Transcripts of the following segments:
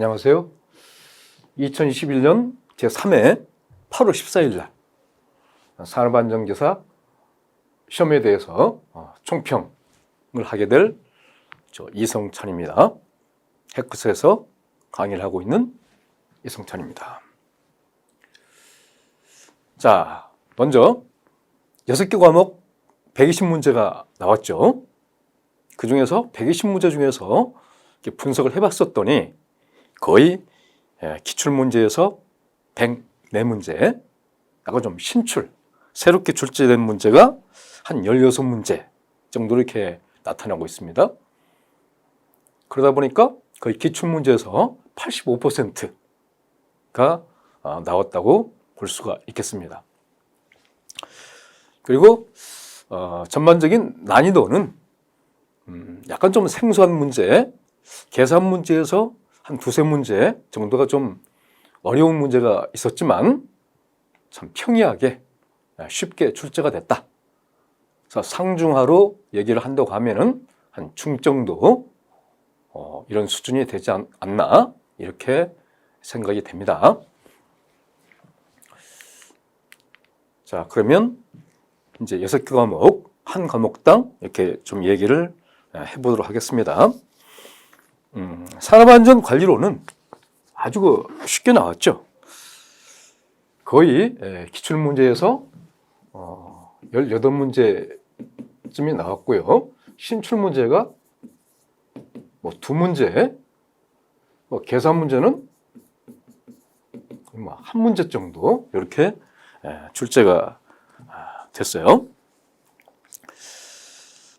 안녕하세요. 2021년 제3회 8월 14일 날 산업안전기사 시험에 대해서 총평을 하게 될 이성찬입니다. 해커스에서 강의를 하고 있는 이성찬입니다. 자, 먼저 6개 과목 120문제가 나왔죠. 그 중에서 120문제 중에서 분석을 해봤었더니 거의 기출문제에서 104문제, 약간 좀 신출, 새롭게 출제된 문제가 한 16문제 정도 이렇게 나타나고 있습니다. 그러다 보니까 거의 기출문제에서 85%가 나왔다고 볼 수가 있겠습니다. 그리고 전반적인 난이도는 약간 좀 생소한 문제, 계산 문제에서 한 두세 문제 정도가 좀 어려운 문제가 있었지만 참 평이하게 쉽게 출제가 됐다. 그래서 상중하로 얘기를 한다고 하면은 한 중 정도 이런 수준이 되지 않나 이렇게 생각이 됩니다. 자, 그러면 이제 6개 과목 한 과목당 이렇게 좀 얘기를 해보도록 하겠습니다. 산업안전관리로는 아주 쉽게 나왔죠. 거의 기출문제에서 18문제쯤이 나왔고요. 신출문제가 뭐 2문제, 계산문제는 뭐 1문제 정도 이렇게 출제가 됐어요.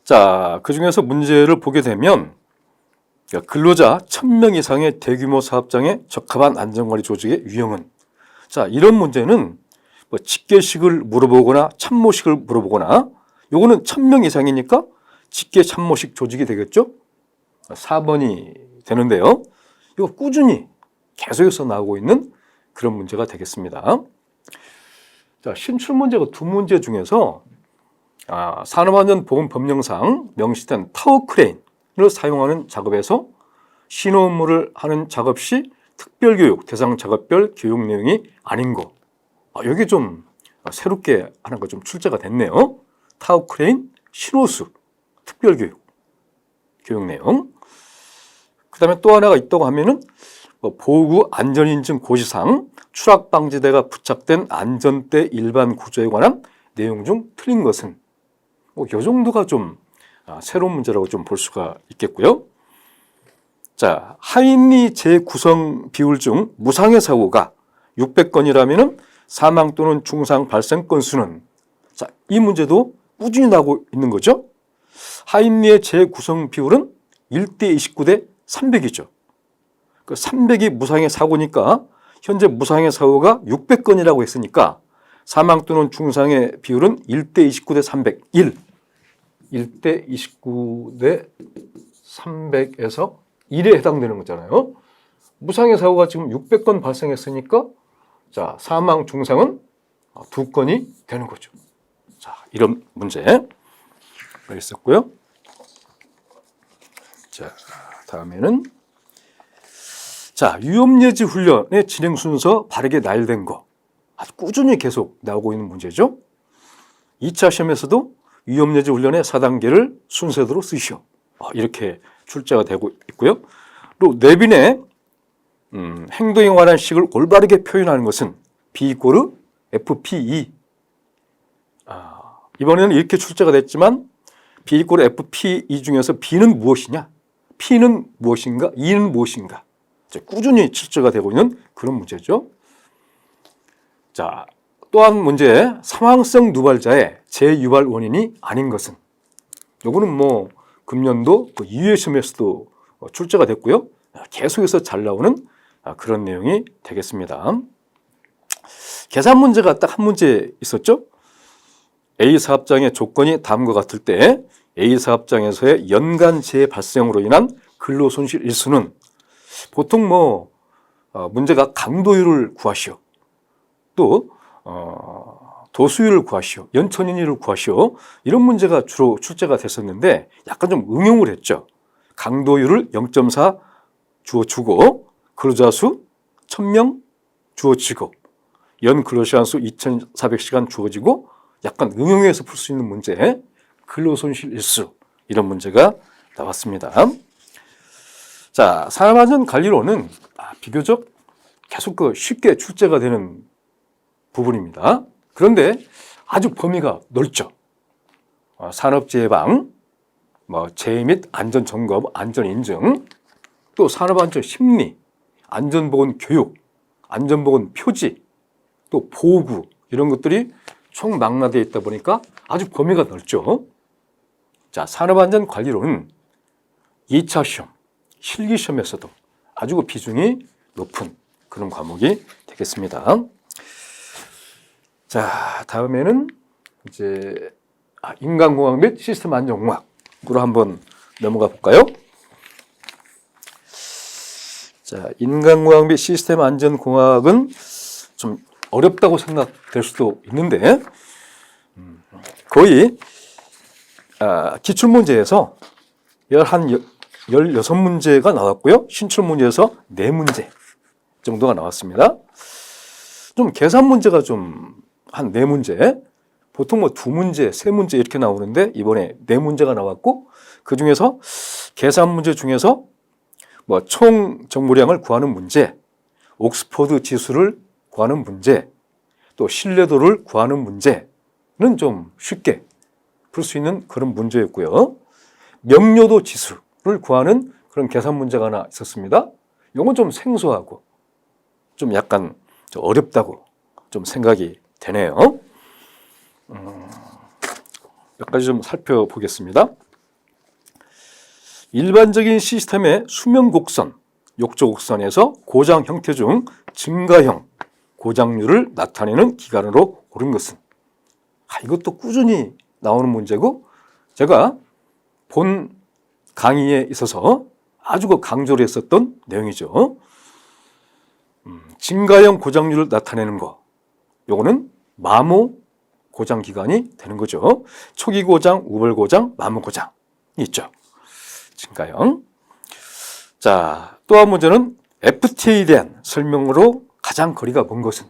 자, 그 중에서 문제를 보게 되면 근로자 1000명 이상의 대규모 사업장에 적합한 안전관리 조직의 유형은, 자, 이런 문제는 뭐 직계식을 물어보거나 참모식을 물어보거나, 요거는 1000명 이상이니까 직계 참모식 조직이 되겠죠. 4번이 되는데요. 이거 꾸준히 계속해서 나오고 있는 그런 문제가 되겠습니다. 자, 신출 문제가 2문제 중에서 산업안전보건법령상 명시된 타워 크레인을 사용하는 작업에서 신호 업무를 하는 작업 시 특별교육 대상 작업별 교육 내용이 아닌 거. 여기 좀 새롭게 하나가 좀 출제가 됐네요. 타워 크레인, 신호수, 특별교육, 교육 내용. 그 다음에 또 하나가 있다고 하면은 보호구 안전인증 고시상 추락방지대가 부착된 안전대 일반 구조에 관한 내용 중 틀린 것은, 이 정도가 좀 새로운 문제라고 좀 볼 수가 있겠고요. 자, 하인리 재구성 비율 중 무상해 사고가 600건이라면 사망 또는 중상 발생 건수는, 자, 이 문제도 꾸준히 나오고 있는 거죠. 하인리의 재구성 비율은 1대 29대 300이죠. 그 300이 무상해 사고니까 현재 무상해 사고가 600건이라고 했으니까 사망 또는 중상의 비율은 1대 29대 301. 1대 29대 300에서 1에 해당되는 거잖아요. 무상해 사고가 지금 600건 발생했으니까, 자, 사망 중상은 2건이 되는 거죠. 자, 이런 문제가 있었고요. 자, 다음에는, 자, 위험예지 훈련의 진행 순서 바르게 나열된 거. 아주 꾸준히 계속 나오고 있는 문제죠. 2차 시험에서도 위험예지 훈련의 4단계를 순서대로 쓰시오. 이렇게 출제가 되고 있고요. 또 내빈의 행동에 관한 식을 올바르게 표현하는 것은 B = FPE. 이번에는 이렇게 출제가 됐지만 B = FPE 중에서 B는 무엇이냐? P는 무엇인가? E는 무엇인가? 꾸준히 출제가 되고 있는 그런 문제죠. 자, 또한 문제, 사망성 누발자의 재유발 원인이 아닌 것은, 요거는 뭐 금년도 그 2회 시험에서도 출제가 됐고요. 계속해서 잘 나오는 그런 내용이 되겠습니다. 계산 문제가 딱 한 문제 있었죠. A 사업장의 조건이 다음과 같을 때 A 사업장에서의 연간 재해 발생으로 인한 근로손실 일수는, 보통 문제가 강도율을 구하시오, 또 도수율을 구하시오, 연천인율을 구하시오, 이런 문제가 주로 출제가 됐었는데 약간 좀 응용을 했죠. 강도율을 0.4 주어주고 근로자 수 1000명 주어지고 연 근로시간 수 2400시간 주어지고 약간 응용해서 풀 수 있는 문제, 근로손실 일수 이런 문제가 나왔습니다. 자, 산업안전관리론은 비교적 계속 쉽게 출제가 되는 부분입니다. 그런데 아주 범위가 넓죠. 산업재해 예방, 재해 및 안전점검, 안전인증, 또 산업안전 심리, 안전보건 교육, 안전보건 표지, 또 보호구 이런 것들이 총망라되어 있다 보니까 아주 범위가 넓죠. 자, 산업안전관리론은 2차 시험, 실기시험에서도 아주 비중이 높은 그런 과목이 되겠습니다. 자, 다음에는 이제 인간공학 및 시스템 안전공학으로 한번 넘어가 볼까요? 자, 인간공학 및 시스템 안전공학은 좀 어렵다고 생각될 수도 있는데 거의 기출문제에서 16문제가 나왔고요. 신출문제에서 4문제 정도가 나왔습니다. 좀 계산 문제가 좀 한 4문제, 보통 2문제, 3문제 이렇게 나오는데 이번에 4문제가 나왔고 그 중에서 계산 문제 중에서 총 정보량을 구하는 문제, 옥스퍼드 지수를 구하는 문제, 또 신뢰도를 구하는 문제는 좀 쉽게 풀 수 있는 그런 문제였고요. 명료도 지수를 구하는 그런 계산 문제가 하나 있었습니다. 이건 좀 생소하고 좀 약간 좀 어렵다고 좀 생각이 되네요. 몇 가지 좀 살펴보겠습니다. 일반적인 시스템의 수명 곡선, 욕조 곡선에서 고장 형태 중 증가형 고장률을 나타내는 기간으로 옳은 것은? 이것도 꾸준히 나오는 문제고 제가 본 강의에 있어서 아주 강조를 했었던 내용이죠. 증가형 고장률을 나타내는 거, 요거는 마모 고장 기간이 되는 거죠. 초기 고장, 우발 고장, 마모 고장이 있죠. 증가형. 자, 또 한 문제는 FTA에 대한 설명으로 가장 거리가 먼 것은?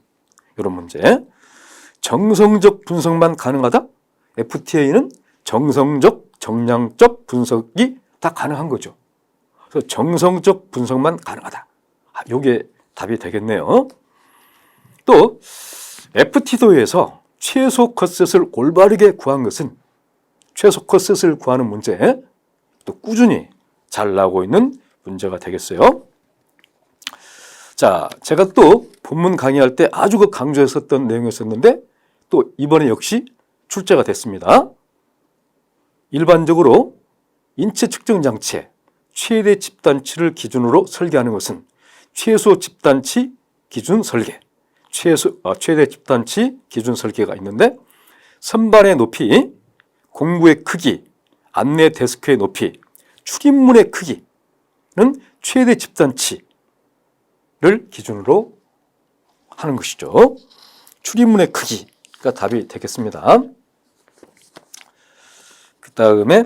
이런 문제. 정성적 분석만 가능하다? FTA는 정성적, 정량적 분석이 다 가능한 거죠. 그래서 정성적 분석만 가능하다. 이게 답이 되겠네요. 또 FT도에서 최소 컷셋을 올바르게 구한 것은? 최소 컷셋을 구하는 문제, 또 꾸준히 잘 나오고 있는 문제가 되겠어요. 자, 제가 또 본문 강의할 때 아주 강조했었던 내용이었었는데 또 이번에 역시 출제가 됐습니다. 일반적으로 인체 측정 장치의 최대 집단치를 기준으로 설계하는 것은? 최소 집단치 기준 설계, 최대 집단치 기준 설계가 있는데 선반의 높이, 공구의 크기, 안내 데스크의 높이, 출입문의 크기는 최대 집단치를 기준으로 하는 것이죠. 출입문의 크기가 답이 되겠습니다. 그 다음에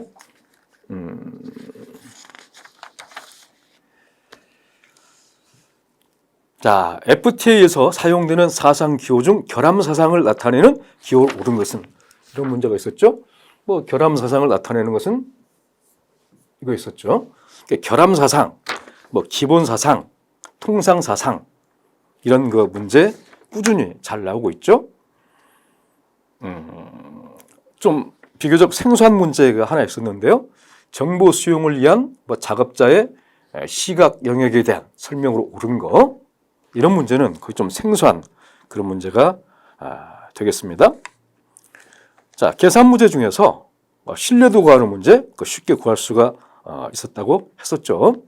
자, FTA에서 사용되는 사상 기호 중 결함 사상을 나타내는 기호를 옳은 것은? 이런 문제가 있었죠. 결함 사상을 나타내는 것은 이거 있었죠. 결함 사상, 기본 사상, 통상 사상 이런 거 문제 꾸준히 잘 나오고 있죠. 좀 비교적 생소한 문제가 하나 있었는데요. 정보 수용을 위한 작업자의 시각 영역에 대한 설명으로 옳은 거, 이런 문제는 거의 좀 생소한 그런 문제가 되겠습니다. 자, 계산 문제 중에서 신뢰도 구하는 문제, 쉽게 구할 수가 있었다고 했었죠.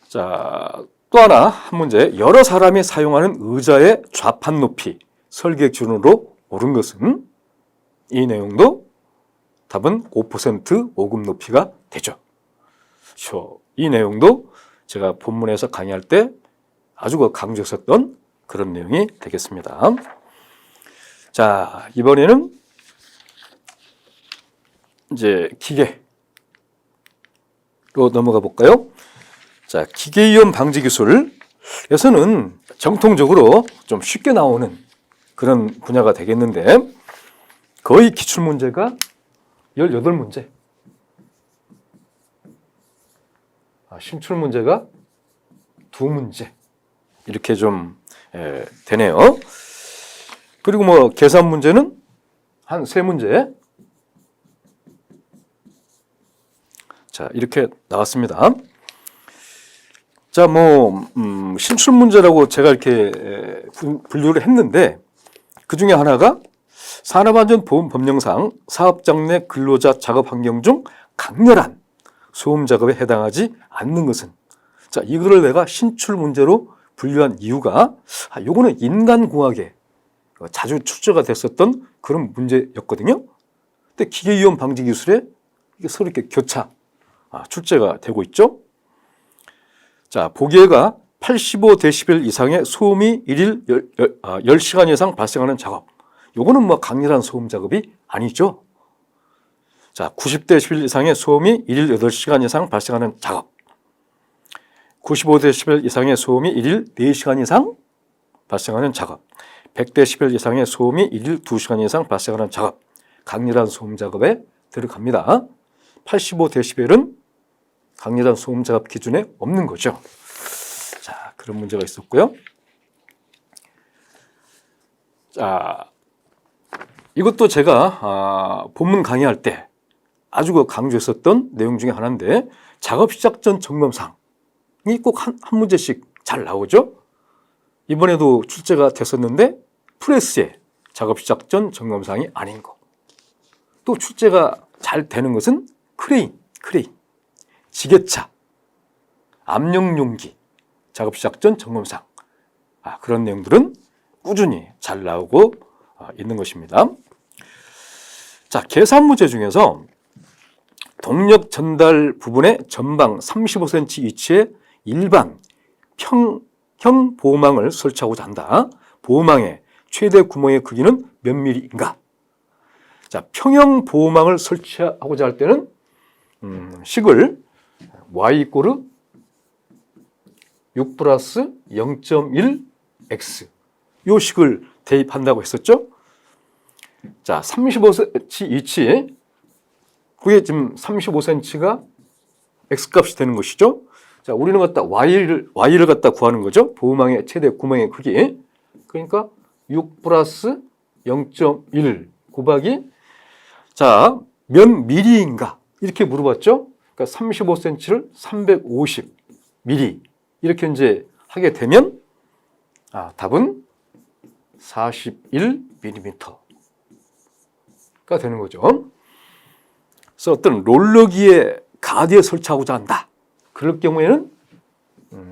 자, 또 한 문제. 여러 사람이 사용하는 의자의 좌판 높이 설계 기준으로 옳은 것은? 이 내용도 답은 5% 5급 높이가 되죠. 이 내용도 제가 본문에서 강의할 때 아주 강조했었던 그런 내용이 되겠습니다. 자, 이번에는 이제 기계로 넘어가 볼까요? 자, 기계위험 방지 기술에서는 정통적으로 좀 쉽게 나오는 그런 분야가 되겠는데 거의 기출문제가 18문제, 심출문제가 2문제 이렇게 좀 되네요. 그리고 뭐 계산 문제는 한 3문제. 자, 이렇게 나왔습니다. 자, 뭐 심출 문제라고 제가 이렇게 분류를 했는데 그 중에 하나가 산업안전보건법령상 사업장 내 근로자 작업 환경 중 강렬한 소음 작업에 해당하지 않는 것은, 자, 이거를 내가 신출 문제로 분류한 이유가 요거는 인간공학에 자주 출제가 됐었던 그런 문제였거든요. 근데 기계위험 방지 기술에 이게 서로 이렇게 교차 출제가 되고 있죠. 자, 보기에가 85데시벨 이상의 소음이 1일 10시간 이상 발생하는 작업. 요거는 뭐 강렬한 소음 작업이 아니죠. 자, 90데시벨 이상의 소음이 1일 8시간 이상 발생하는 작업. 95데시벨 이상의 소음이 1일 4시간 이상 발생하는 작업. 100데시벨 이상의 소음이 1일 2시간 이상 발생하는 작업. 강렬한 소음 작업에 들어갑니다. 85데시벨은 강렬한 소음 작업 기준에 없는 거죠. 자, 그런 문제가 있었고요. 자, 이것도 제가 본문 강의할 때 아주 강조했었던 내용 중에 하나인데 작업 시작 전 점검사항이 꼭 한 문제씩 잘 나오죠. 이번에도 출제가 됐었는데 프레스의 작업 시작 전 점검사항이 아닌 거. 또 출제가 잘 되는 것은 크레인, 지게차, 압력용기, 작업 시작 전 점검사항. 그런 내용들은 꾸준히 잘 나오고 있는 것입니다. 자, 계산 문제 중에서 동력 전달 부분의 전방 35cm 위치에 일반 평형 보호망을 설치하고자 한다. 보호망의 최대 구멍의 크기는 몇 밀리인가? 자, 평형 보호망을 설치하고자 할 때는 식을 y = 6 플러스 0.1x 요 식을 대입한다고 했었죠. 자, 35cm 위치, 그게 지금 35cm가 x값이 되는 것이죠. 자, 우리는 갖다 y를 갖다 구하는 거죠. 보호망의 최대 구멍의 크기. 그러니까 6 플러스 0.1 곱하기, 자, 몇 미리인가 이렇게 물어봤죠. 그러니까 35cm를 350 미리 이렇게 이제 하게 되면 답은 41mm가 되는 거죠. 그래서 어떤 롤러기에 가드에 설치하고자 한다. 그럴 경우에는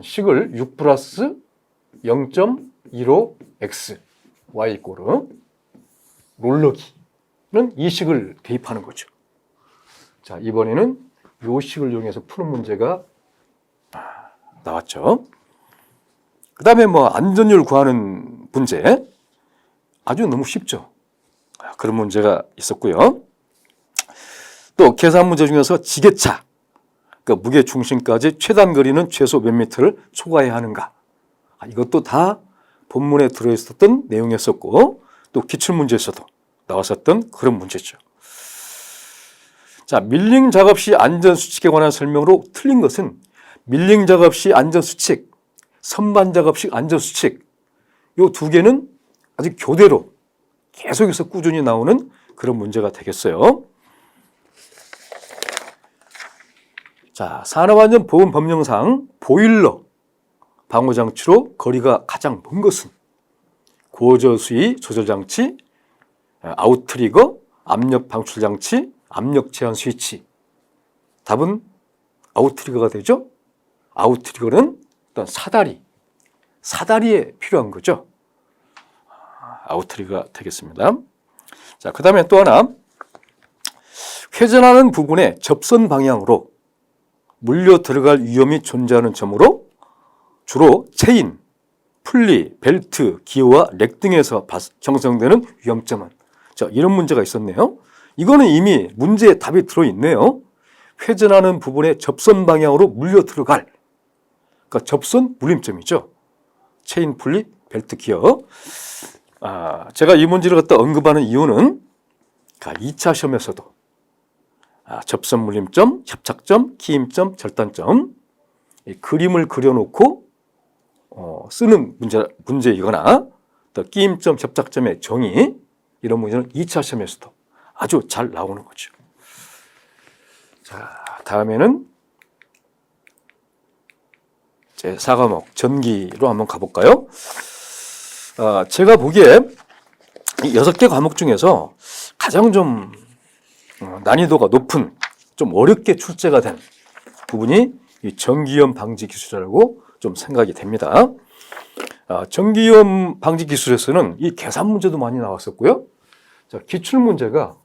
식을 6 플러스 0.15x y = 롤러기는 이 식을 대입하는 거죠. 자, 이번에는 이 식을 이용해서 푸는 문제가 나왔죠. 그 다음에 뭐 안전율 구하는 문제, 아주 너무 쉽죠. 그런 문제가 있었고요. 또 계산 문제 중에서 지게차, 그러니까 무게 중심까지 최단 거리는 최소 몇 미터를 초과해야 하는가. 이것도 다 본문에 들어있었던 내용이었었고 또 기출문제에서도 나왔었던 그런 문제죠. 자, 밀링 작업 시 안전수칙에 관한 설명으로 틀린 것은 밀링 작업 시 안전수칙, 선반 작업 시 안전수칙, 이 두 개는 아직 교대로 계속해서 꾸준히 나오는 그런 문제가 되겠어요. 자, 산업안전보건법령상 보일러 방호장치로 거리가 가장 먼 것은 고저수위 조절장치, 아웃트리거, 압력 방출장치, 압력 제한 스위치. 답은 아웃트리거가 되죠. 아웃트리거는 어떤 사다리에 필요한 거죠. 아웃트리거가 되겠습니다. 자, 그 다음에 또 하나, 회전하는 부분에 접선 방향으로 물려 들어갈 위험이 존재하는 점으로 주로 체인, 풀리, 벨트, 기어와 렉 등에서 형성되는 위험점은, 자, 이런 문제가 있었네요. 이거는 이미 문제에 답이 들어있네요. 회전하는 부분에 접선 방향으로 물려 들어갈, 그러니까 접선 물림점이죠. 체인 분리 벨트 기어. 제가 이 문제를 갖다 언급하는 이유는 2차 시험에서도 접선 물림점, 협착점, 기임점, 절단점 이 그림을 그려놓고 쓰는 문제이거나 또 끼임점, 접착점의 정의 이런 문제는 2차 시험에서도 아주 잘 나오는 거죠. 자, 다음에는 제 4과목 전기로 한번 가볼까요? 제가 보기에 이 6개 과목 중에서 가장 좀 난이도가 높은 좀 어렵게 출제가 된 부분이 이 전기위험 방지 기술이라고 좀 생각이 됩니다. 전기위험 방지 기술에서는 이 계산 문제도 많이 나왔었고요. 자, 기출 문제가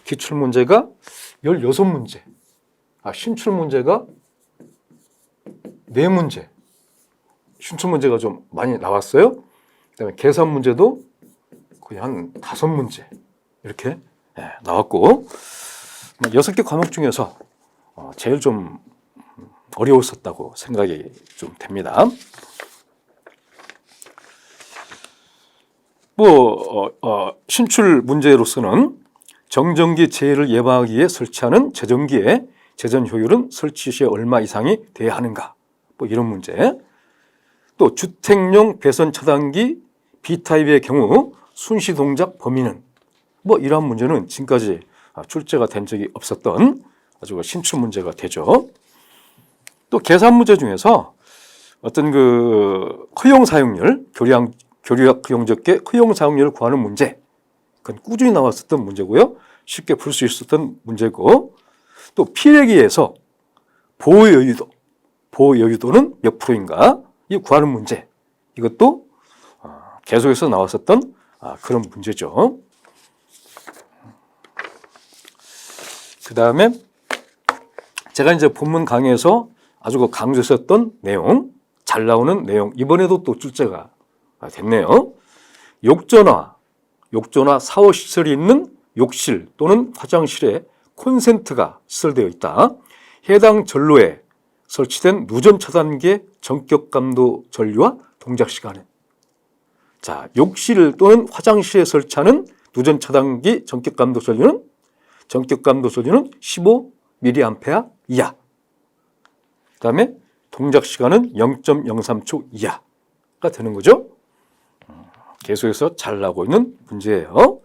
16문제, 신출 문제가 4문제, 신출 문제가 좀 많이 나왔어요. 그다음에 계산 문제도 거의 한 5문제 이렇게 나왔고 6개 과목 중에서 제일 좀 어려웠었다고 생각이 좀 됩니다. 신출 문제로서는 정전기 재해를 예방하기 위해 설치하는 제전기의 재전 효율은 설치 시에 얼마 이상이 돼야 하는가? 이런 문제. 또 주택용 배선 차단기 B타입의 경우 순시 동작 범위는 이러한 문제는 지금까지 출제가 된 적이 없었던 아주 신출 문제가 되죠. 또 계산 문제 중에서 어떤 허용 사용률, 교류학 허용적계 허용 사용률을 구하는 문제, 그건 꾸준히 나왔었던 문제고요. 쉽게 풀 수 있었던 문제고, 또 필요기에서 보호 여유도는 몇 프로인가 이 구하는 문제, 이것도 계속해서 나왔었던 그런 문제죠. 그 다음에 제가 이제 본문 강의에서 아주 강조했었던 내용, 잘 나오는 내용, 이번에도 또 출제가 됐네요. 욕조나 샤워 시설이 있는 욕실 또는 화장실에 콘센트가 시설되어 있다. 해당 전로에 설치된 누전 차단기의 전격 감도 전류와 동작 시간은, 자, 욕실 또는 화장실에 설치하는 누전 차단기 전격 감도 전류는 15mA 이하. 그 다음에 동작 시간은 0.03초 이하가 되는 거죠. 계속해서 잘 나오고 있는 문제예요.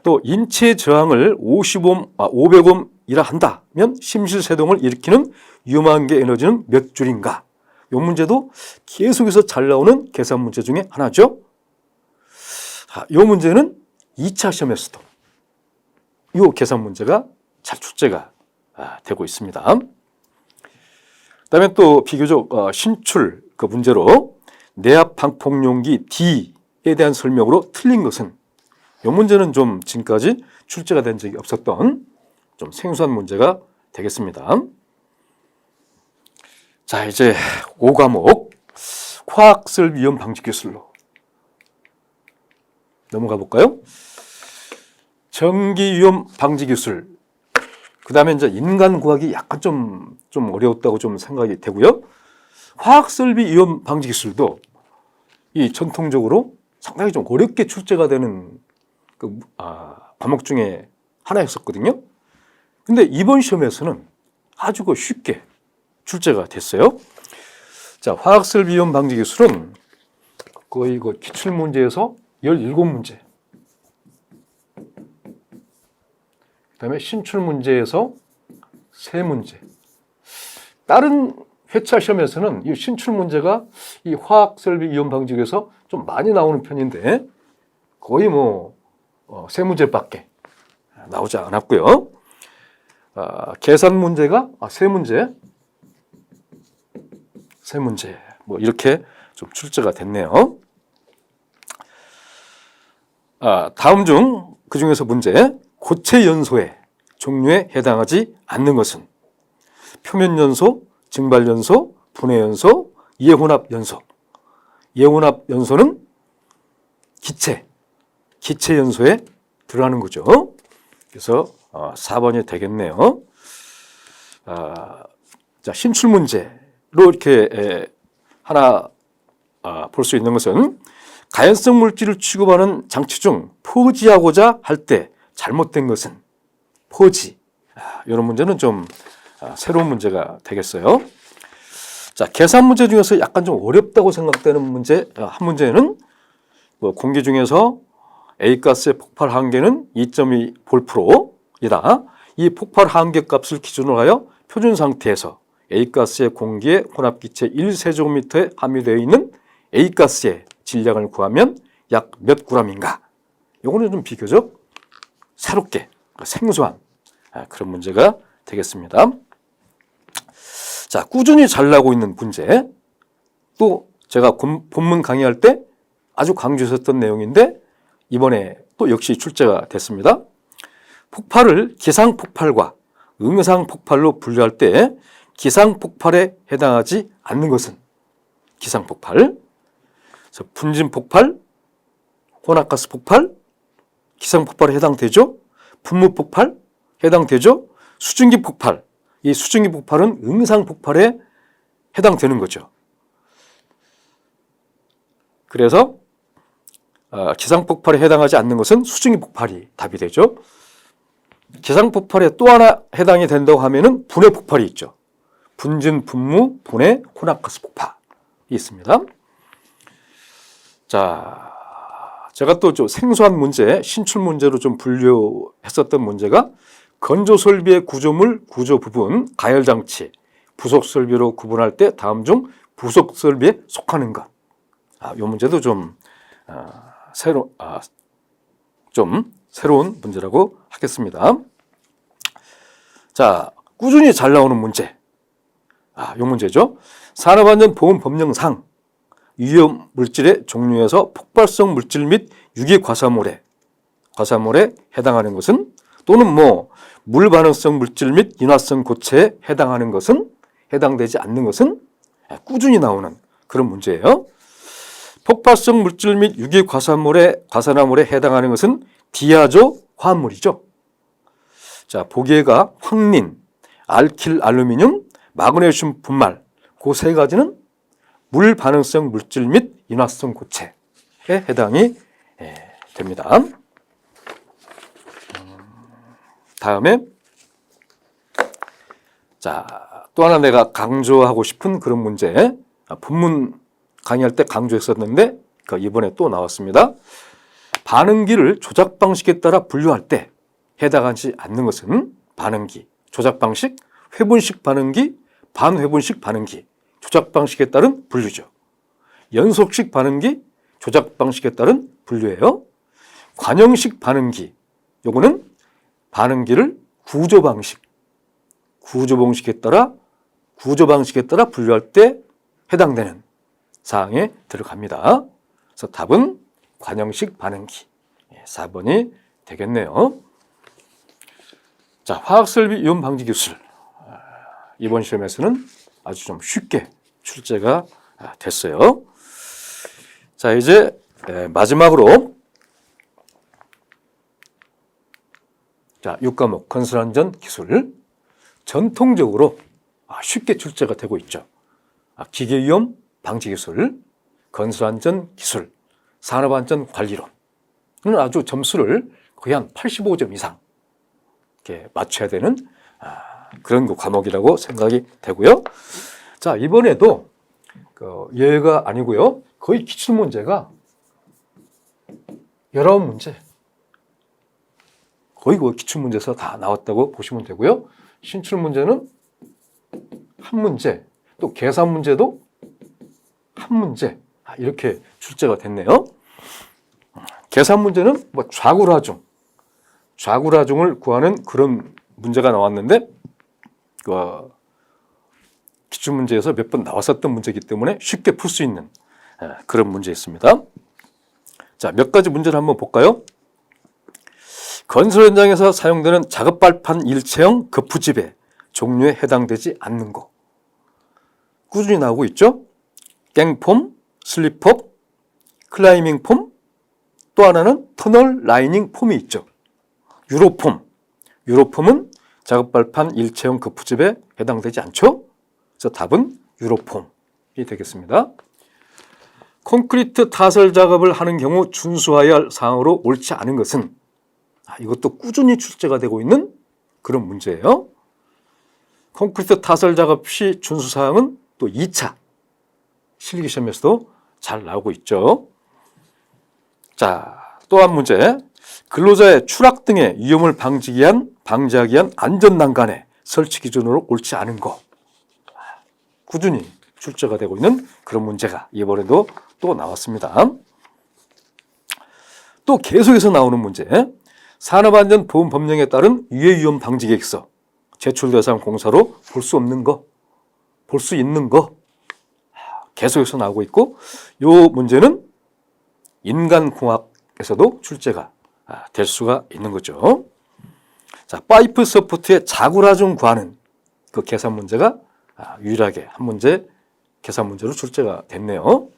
또 인체 저항을 500옴이라 한다면 심실세동을 일으키는 유망계 에너지는 몇 줄인가? 이 문제도 계속해서 잘 나오는 계산 문제 중에 하나죠. 이 문제는 2차 시험에서도 이 계산 문제가 잘 출제가 되고 있습니다. 그다음에 또 비교적 신출 문제로 내압 방폭용기 D에 대한 설명으로 틀린 것은, 이 문제는 좀 지금까지 출제가 된 적이 없었던 좀 생소한 문제가 되겠습니다. 자, 이제 5과목 화학설 위험 방지 기술로 넘어가 볼까요? 전기 위험 방지 기술. 그 다음에 이제 인간과학이 약간 좀 어려웠다고 좀 생각이 되고요. 화학설비 위험 방지 기술도 이 전통적으로 상당히 좀 어렵게 출제가 되는 과목 중에 하나였었거든요. 근데 이번 시험에서는 아주 쉽게 출제가 됐어요. 자, 화학설비 위험 방지 기술은 거의 기출 문제에서 17문제. 그다음에 신출 문제에서 3문제. 다른 회차 시험에서는 이 신출 문제가 이 화학 설비 위험 방지에서 좀 많이 나오는 편인데 거의 3문제밖에 나오지 않았고요. 계산 문제가 3문제 이렇게 좀 출제가 됐네요. 다음 중 그 중에서 문제, 고체 연소의 종류에 해당하지 않는 것은 표면 연소, 증발 연소, 분해 연소, 예혼합 연소. 예혼합 연소는 기체 연소에 들어가는 거죠. 그래서 4번이 되겠네요. 자, 신출 문제 이렇게 하나 볼 수 있는 것은 가연성 물질을 취급하는 장치 중 포지하고자 할 때 잘못된 것은 포지. 이런 문제는 좀 새로운 문제가 되겠어요. 자, 계산 문제 중에서 약간 좀 어렵다고 생각되는 문제, 한 문제는 공기 중에서 A가스의 폭발 한계는 2.2 볼프로이다. 이 폭발 한계 값을 기준으로 하여 표준 상태에서 A가스의 공기의 혼합기체 1세제곱미터에 함유되어 있는 A가스의 질량을 구하면 약 몇 g인가? 이거는 좀 비교적 새롭게 생소한 그런 문제가 되겠습니다. 자, 꾸준히 잘 나오고 있는 문제. 또 제가 본문 강의할 때 아주 강조했었던 내용인데 이번에 또 역시 출제가 됐습니다. 폭발을 기상폭발과 응상폭발로 분류할 때 기상폭발에 해당하지 않는 것은 기상폭발, 분진폭발, 혼합가스 폭발, 기상폭발에 해당되죠. 분무폭발 해당되죠. 수증기 폭발, 이 수증기 폭발은 응상폭발에 해당되는 거죠. 그래서 기상폭발에 해당하지 않는 것은 수증기 폭발이 답이 되죠. 기상폭발에 또 하나 해당이 된다고 하면은 분해 폭발이 있죠. 분진, 분무, 분해, 혼합가스 폭발이 있습니다. 자, 제가 또 좀 생소한 문제, 신출 문제로 좀 분류했었던 문제가 건조 설비의 구조물, 구조 부분, 가열 장치, 부속 설비로 구분할 때 다음 중 부속 설비에 속하는가? 이 문제도 좀 새로운 문제라고 하겠습니다. 자, 꾸준히 잘 나오는 문제. 이 문제죠. 산업안전보건법령상 위험 물질의 종류에서 폭발성 물질 및 유기과사물에 해당하는 것은 또는 물 반응성 물질 및 인화성 고체에 해당하는 것은 해당되지 않는 것은 꾸준히 나오는 그런 문제예요. 폭발성 물질 및 유기과사물에 해당하는 것은 디아조 화합물이죠. 자, 보기에가 황린, 알킬 알루미늄, 마그네슘 분말 그 세 가지는 물 반응성 물질 및 인화성 고체에 해당이 됩니다. 다음에 자, 또 하나 내가 강조하고 싶은 그런 문제, 본문 강의할 때 강조했었는데 이번에 또 나왔습니다. 반응기를 조작 방식에 따라 분류할 때 해당하지 않는 것은 반응기, 조작 방식, 회분식 반응기, 반회분식 반응기, 조작 방식에 따른 분류죠. 연속식 반응기, 조작 방식에 따른 분류예요. 관형식 반응기, 요거는 반응기를 구조 방식에 따라 분류할 때 해당되는 사항에 들어갑니다. 그래서 답은 관형식 반응기 4번이 되겠네요. 자, 화학설비 이온 방지 기술. 이번 시험에서는 아주 좀 쉽게 출제가 됐어요. 자, 이제 마지막으로 자, 6과목 건설안전 기술. 전통적으로 쉽게 출제가 되고 있죠. 기계위험 방지 기술, 건설안전 기술, 산업안전 관리론은 아주 점수를 거의 한 85점 이상 이렇게 맞춰야 되는 그런 과목이라고 생각이 되고요. 자, 이번에도 예가 아니고요. 거의 기출문제가 19문제. 거의 기출문제에서 다 나왔다고 보시면 되고요. 신출문제는 한 문제, 또 계산문제도 한 문제. 이렇게 출제가 됐네요. 계산문제는 좌굴하중을 구하는 그런 문제가 나왔는데 기출문제에서 몇 번 나왔었던 문제이기 때문에 쉽게 풀 수 있는 그런 문제였습니다. 자, 몇 가지 문제를 한번 볼까요? 건설 현장에서 사용되는 작업발판 일체형 거푸집의 종류에 해당되지 않는 거. 꾸준히 나오고 있죠? 깽폼, 슬립폼, 클라이밍 폼, 또 하나는 터널 라이닝 폼이 있죠. 유로폼은 작업발판 일체형 거푸집에 해당되지 않죠? 그래서 답은 유로폼이 되겠습니다. 콘크리트 타설 작업을 하는 경우 준수해야 할 사항으로 옳지 않은 것은 이것도 꾸준히 출제가 되고 있는 그런 문제예요. 콘크리트 타설 작업 시 준수 사항은 또 2차 실기시험에서도 잘 나오고 있죠. 자, 또 한 문제. 근로자의 추락 등의 위험을 방지하기 위한 안전난간의 설치 기준으로 옳지 않은 거. 꾸준히 출제가 되고 있는 그런 문제가 이번에도 또 나왔습니다. 또 계속해서 나오는 문제. 산업안전보험법령에 따른 유해위험 방지계획서 제출 대상 공사로 볼 수 없는 거, 볼 수 있는 거 계속해서 나오고 있고, 이 문제는 인간공학에서도 출제가 될 수가 있는 거죠. 자, 파이프 서포트의 자구라중 구하는 그 계산 문제가 유일하게 한 문제 계산 문제로 출제가 됐네요.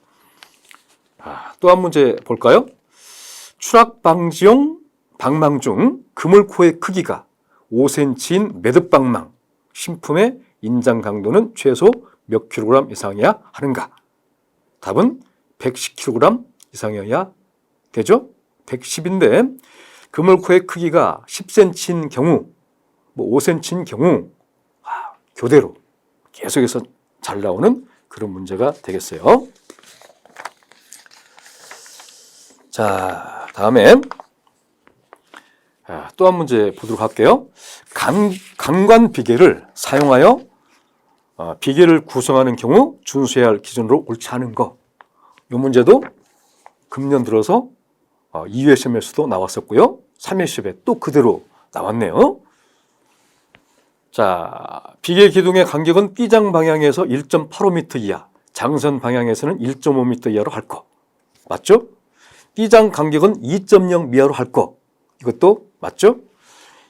또 한 문제 볼까요? 추락 방지용 방망 중 그물코의 크기가 5cm인 매듭방망 신품의 인장 강도는 최소 몇 킬로그램 이상이어야 하는가? 답은 110kg 이상이어야 되죠? 110인데 그물코의 크기가 10cm인 경우, 5cm인 경우 교대로 계속해서 잘 나오는 그런 문제가 되겠어요. 자, 다음에 또 한 문제 보도록 할게요. 강관 비계를 사용하여 비계를 구성하는 경우 준수해야 할 기준으로 옳지 않은 거. 이 문제도 금년 들어서 2회 시험에서도 나왔었고요. 3회 시험에 또 그대로 나왔네요. 자, 비계 기둥의 간격은 띠장 방향에서 1.85m 이하, 장선 방향에서는 1.5m 이하로 할 거. 맞죠? 띠장 간격은 2.0 미하로 할 거. 이것도 맞죠?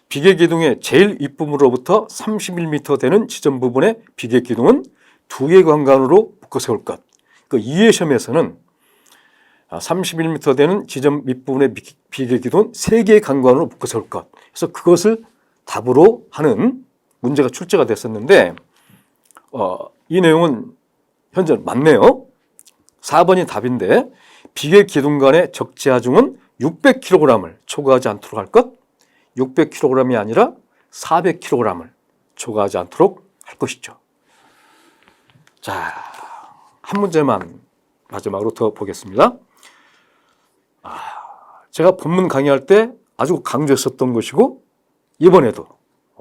비계 기둥의 제일 윗부분으로부터 31m 되는 지점 부분의 비계 기둥은 2개 관관으로 묶어 세울 것. 그 2회 시험에서는 31m 되는 지점 밑부분의 비계 기둥은 3개의 관관으로 묶어 세울 것. 그래서 그것을 답으로 하는 문제가 출제가 됐었는데 이 내용은 현재 맞네요. 4번이 답인데 비계 기둥 간의 적재하중은 600kg을 초과하지 않도록 할 것, 600kg이 아니라 400kg을 초과하지 않도록 할 것이죠. 자, 한 문제만 마지막으로 더 보겠습니다. 제가 본문 강의할 때 아주 강조했었던 것이고 이번에도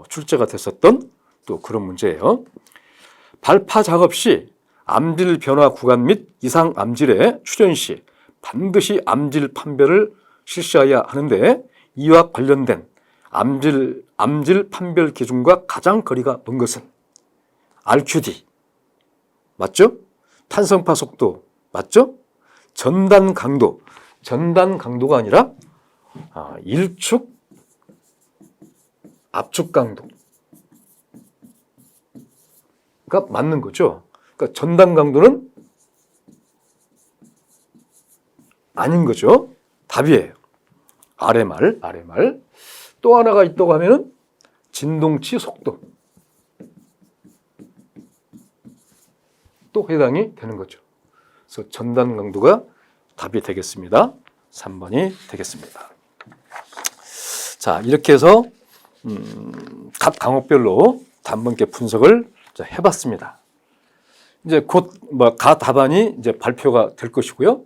출제가 됐었던 또 그런 문제예요. 발파 작업 시 암질 변화 구간 및 이상 암질의 출현 시 반드시 암질 판별을 실시해야 하는데 이와 관련된 암질 판별 기준과 가장 거리가 먼 것은 RQD 맞죠? 탄성파 속도 맞죠? 전단 강도가 아니라 일축 압축 강도가 맞는 거죠. 그러니까 전단 강도는 아닌 거죠. 답이에요. RMR. 또 하나가 있다고 하면은 진동치 속도. 또 해당이 되는 거죠. 그래서 전단 강도가 답이 되겠습니다. 3번이 되겠습니다. 자, 이렇게 해서 각 과목별로 단번께 분석을 해봤습니다. 이제 곧 각 답안이 이제 발표가 될 것이고요.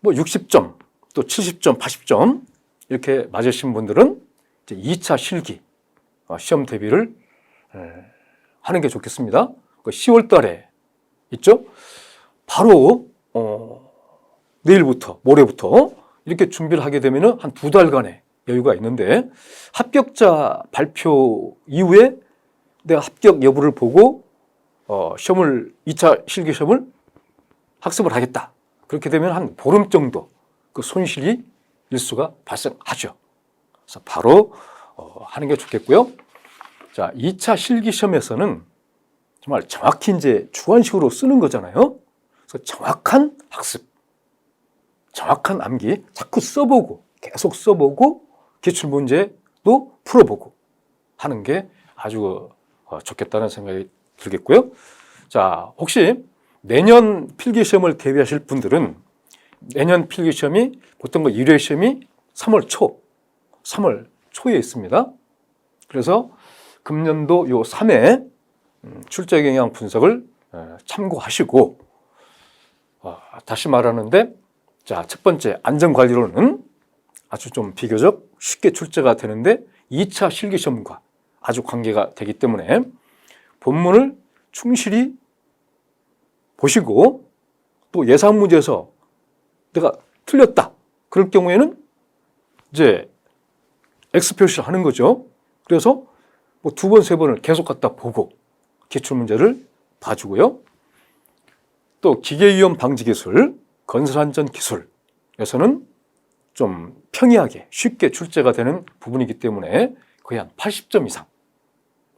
60점, 또 70점, 80점 이렇게 맞으신 분들은 이제 2차 실기 시험 대비를 하는 게 좋겠습니다. 10월 달에 있죠? 바로 내일부터, 모레부터 이렇게 준비를 하게 되면 한 2달간의 여유가 있는데 합격자 발표 이후에 내가 합격 여부를 보고 시험을 2차 실기 시험을 학습을 하겠다. 그렇게 되면 한 보름 정도 그 손실이 일수가 발생하죠. 그래서 바로 하는 게 좋겠고요. 자, 2차 실기 시험에서는 정말 정확히 이제 주관식으로 쓰는 거잖아요. 그래서 정확한 학습, 정확한 암기 자꾸 써보고 계속 써보고 기출 문제도 풀어보고 하는 게 아주 좋겠다는 생각이 들겠고요. 자, 혹시 내년 필기시험을 대비하실 분들은 내년 필기시험이 보통 1회 시험이 3월 초에 있습니다. 그래서 금년도 요 3회 출제 경향 분석을 참고하시고, 다시 말하는데, 자, 첫 번째 안전관리로는 아주 좀 비교적 쉽게 출제가 되는데 2차 실기시험과 아주 관계가 되기 때문에 본문을 충실히 보시고, 또 예상 문제에서 내가 틀렸다 그럴 경우에는 이제 X 표시를 하는 거죠. 그래서 뭐 2번, 3번을 계속 갖다 보고 기출문제를 봐주고요. 또 기계위험 방지기술, 건설안전기술에서는 좀 평이하게 쉽게 출제가 되는 부분이기 때문에 거의 한 80점 이상,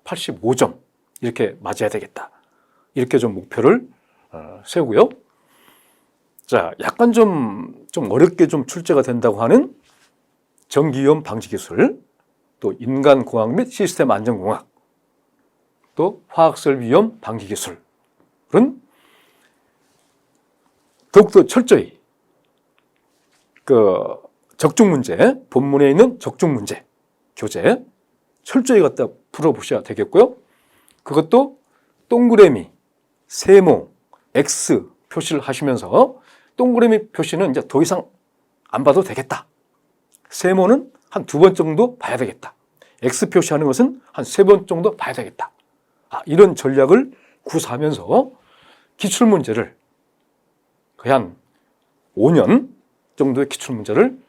85점 이렇게 맞아야 되겠다. 이렇게 좀 목표를 세우고요. 자, 약간 좀 어렵게 좀 출제가 된다고 하는 전기위험 방지기술, 또 인간공학 및 시스템 안전공학, 또 화학설비위험 방지기술은 더욱더 철저히 적중 문제, 본문에 있는 적중 문제, 교재 철저히 갖다 풀어보셔야 되겠고요. 그것도 동그라미, 세모, X 표시를 하시면서 동그라미 표시는 이제 더 이상 안 봐도 되겠다. 세모는 한 2번 정도 봐야 되겠다. X 표시하는 것은 한 3번 정도 봐야 되겠다. 이런 전략을 구사하면서 기출문제를 거의 한 5년 정도의 기출문제를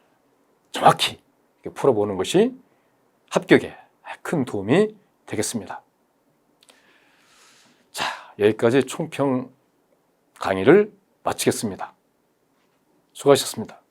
정확히 풀어보는 것이 합격에 큰 도움이 되겠습니다. 자, 여기까지 총평 강의를 마치겠습니다. 수고하셨습니다.